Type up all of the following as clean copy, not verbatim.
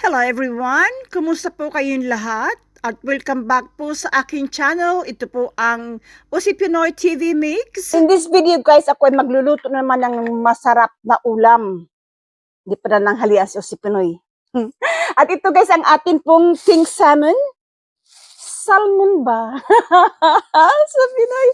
Hello everyone! Kumusta po kayong lahat? At welcome back po sa aking channel. Ito po ang Osi Pinoy TV Mix. In this video guys, ako ay magluluto naman ng masarap na ulam. Hindi pa na ng halian si Osi Pinoy. At ito guys, ang atin pong king salmon. Salmon ba? Sa Pinoy.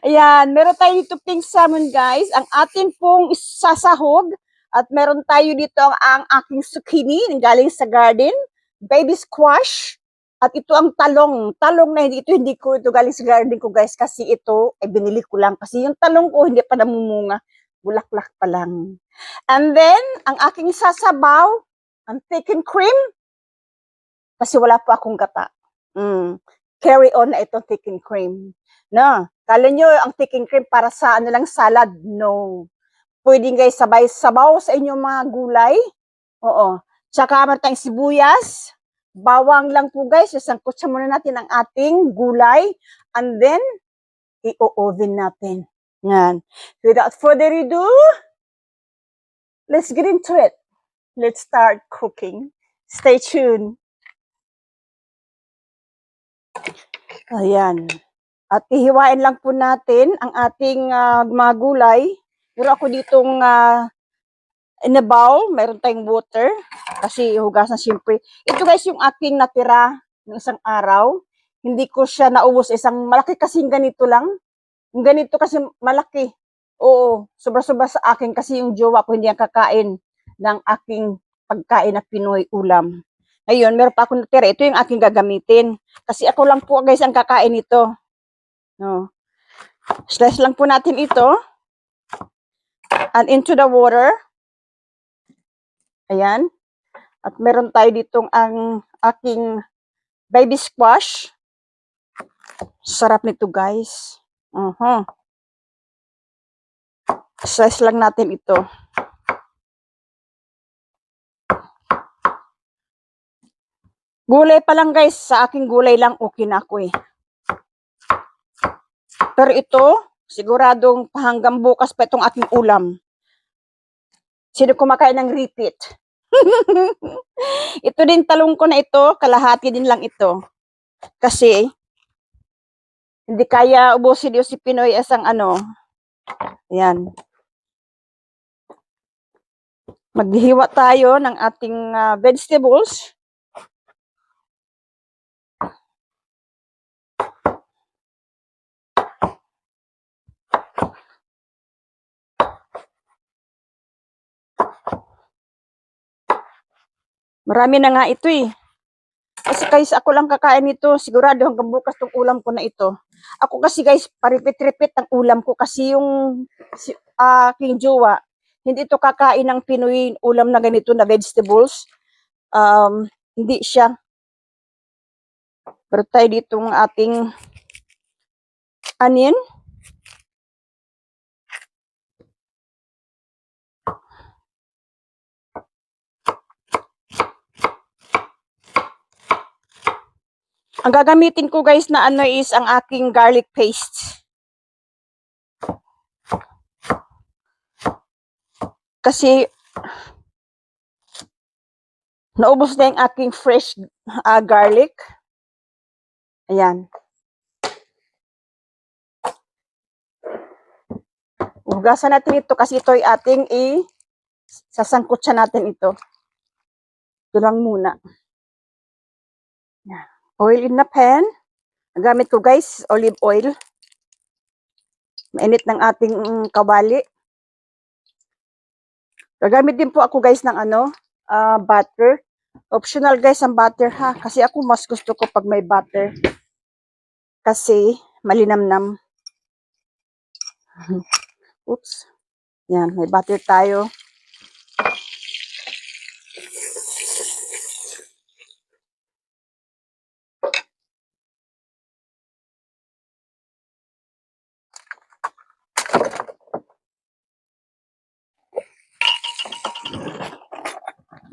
Ayan, meron tayo dito pink salmon guys. Ang atin pong sasahog. At meron tayo dito ang aking zucchini galing sa garden. Baby squash. At ito ang talong. Talong na hindi ko ito galing sa garden ko guys. Kasi ito ay binili ko lang. Kasi yung talong ko hindi pa namumunga. Bulaklak pa lang. And then, ang aking sasabaw, ang thicken cream. Kasi wala pa akong gata. Carry on na itong thicken cream. No, kala nyo ang thicken cream para sa ano lang salad? No. Pwede guys sabay sabaw sa inyong mga gulay. Oo. Tsaka meron tayong sibuyas. Bawang lang po guys. Sasangkot muna natin ang ating gulay. And then, i-oven natin. Yan. Without further ado, let's get into it. Let's start cooking. Stay tuned. Ayan. At ihiwain lang po natin ang ating mga gulay. Pero ako ditong in a bowl, mayroon tayong water. Kasi hugasan siyempre. Ito guys yung aking natira ng isang araw. Hindi ko siya naubos. Isang malaki kasing ganito lang. Yung ganito kasi malaki. Oo, sobra-sobra sa akin kasi yung jowa ko hindi ang kakain ng aking pagkain na Pinoy ulam. Ngayon, meron pa akong natira. Ito yung aking gagamitin. Kasi ako lang po guys ang kakain ito. No. Slice lang po natin ito. And into the water. Ayan. At meron tayo ditong ang aking baby squash. Sarap nito guys. Slice lang natin ito. Gulay pa lang guys. Sa aking gulay lang okay na ako eh. Pero ito, siguradong hanggang bukas pa itong aking ulam. Sino kumakain ng repeat? Ito din talong ko na ito, kalahati din lang ito. Kasi, hindi kaya ubusin yung si Pinoy as ang ano. Ayan. Maghihiwa tayo ng ating vegetables. Marami na nga ito eh. Kasi guys, ako lang kakain nito. Sigurado hanggang bukas tong ulam ko na ito. Ako kasi guys, paripit-ripit ang ulam ko. Kasi yung aking jowa, hindi ito kakain ng Pinoy ulam na ganito na vegetables. Hindi siya. Pero tayo dito ng ating onion. Ang gagamitin ko guys na ano is ang aking garlic paste. Kasi naubos na yung aking fresh garlic. Ayan. Hugasan natin ito kasi ito ay ating sasangkot siya natin ito. Ito lang muna. Oil in the pan. Ang gamit ko guys, olive oil. Mainit ng ating kawali. Gagamit din po ako guys ng butter. Optional guys ang butter ha. Kasi ako mas gusto ko pag may butter. Kasi malinamnam. Oops. Yan, may butter tayo.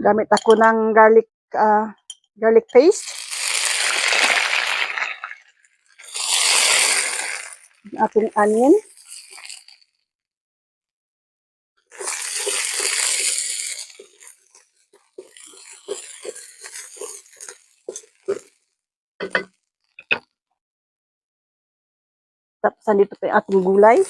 Gamit ako ng garlic paste. Ating onion. Tapos nandito pa yung ating gulay.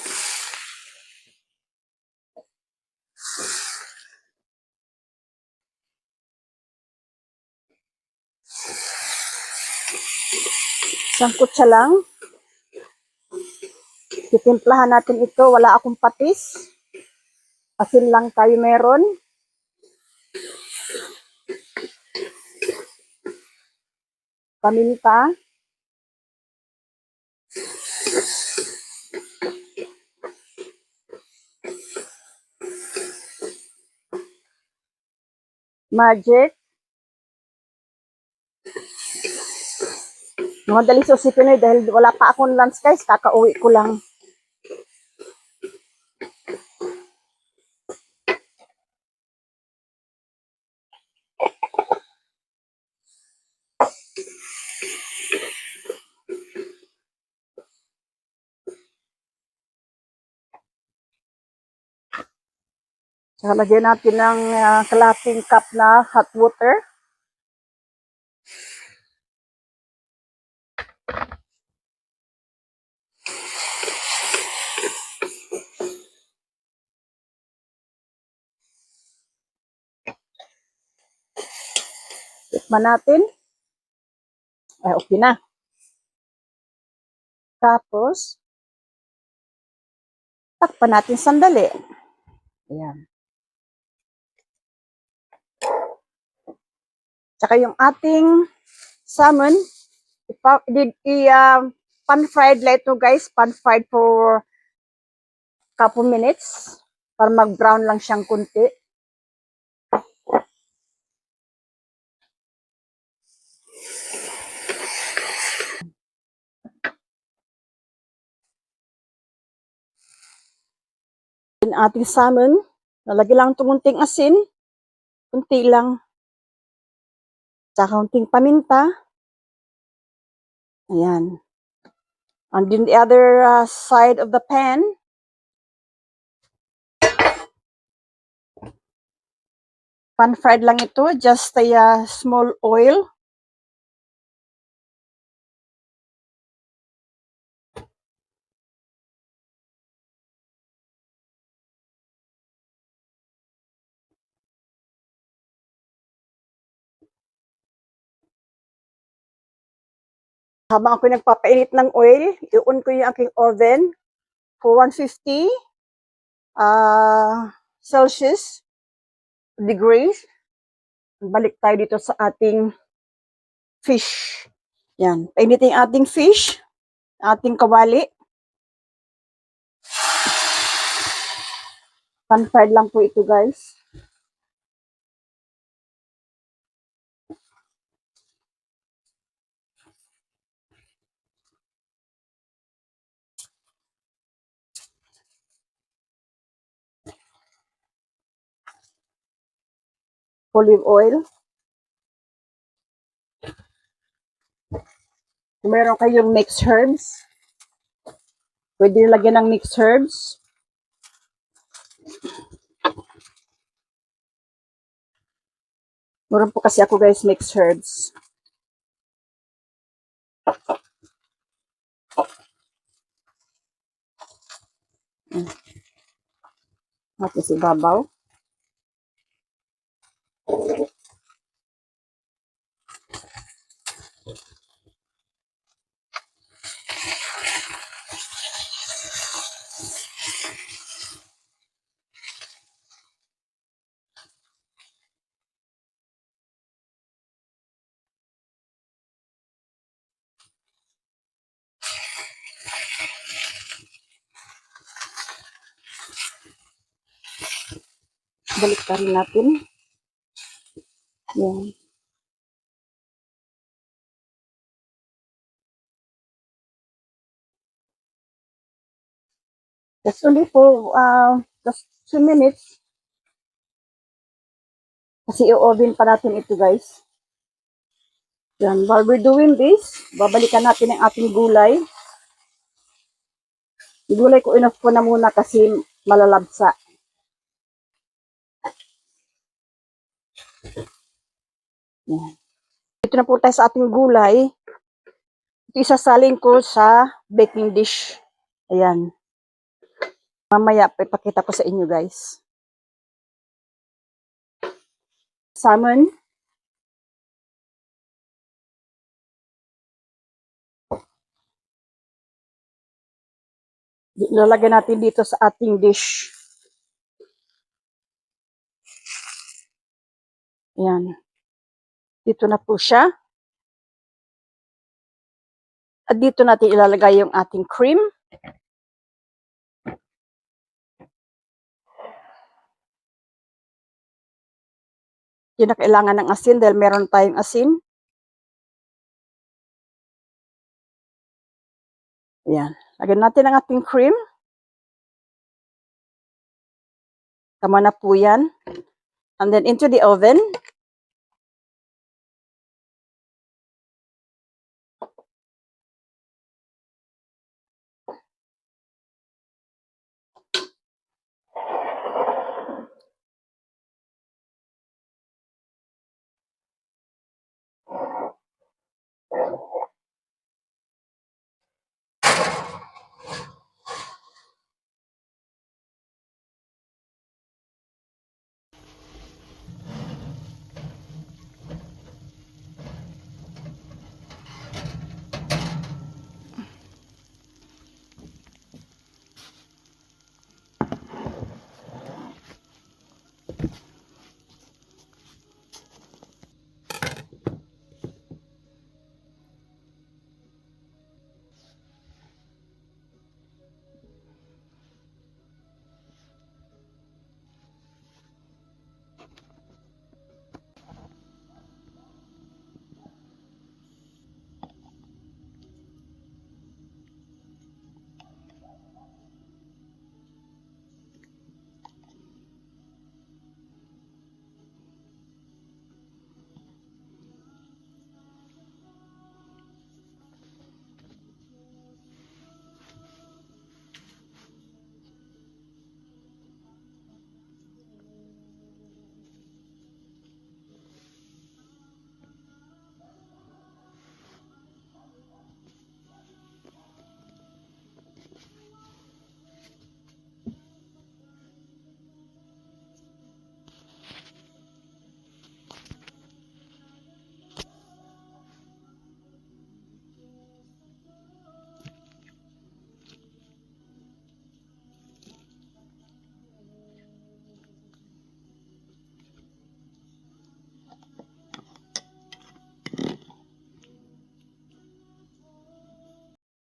Sangkot siya lang. Titimplahan natin ito. Wala akong patis. Asin lang tayo meron. Paminta. Magic. Madali sa si Pinoy dahil wala pa akong lunch guys. Kakauwi ko lang. Saka lagyan natin ng kalahating cup na hot water. Tikman natin. Ay, okay na. Tapos, takpan natin sandali. Ayan. Tsaka yung ating salmon, pan-fried lang ito guys. Pan-fried for couple minutes para mag-brown lang siyang kunti. Yung ating salmon, lalagyan lang itong kunting asin, kunti lang. Tsaka kunting paminta. Ayan. And then the other side of the pan, pan-fried lang ito, just a small oil. Habang ako nagpapainit ng oil, i-on ko yung aking oven for 150 Celsius degrees. Balik tayo dito sa ating fish. Yan. Painitin yung ating fish, ating kawali. Pan-fried lang po ito guys. Olive oil. Kung meron kayong mixed herbs, pwede lagyan ng mixed herbs. Meron po kasi ako guys mixed herbs. Natin si babaw. Balik ka rin natin. Yan. That's only for just 2 minutes. Kasi i-oven pa natin ito guys. Yan. While we're doing this, babalikan natin ang ating gulay. Yung gulay ko enough ko na muna kasi malalabsa. Yan. Dito na po tayo sa ating gulay. Ito isasalin ko sa baking dish. Ayan. Mamaya, ipakita ko sa inyo, guys. Salmon. Lalagyan natin dito sa ating dish. Ayan. Dito na po siya. At dito natin ilalagay yung ating cream. Yun na kailangan ng asin dahil meron tayong asin. Ayan. Lagyan natin ang ating cream. Tama na po yan. And then into the oven.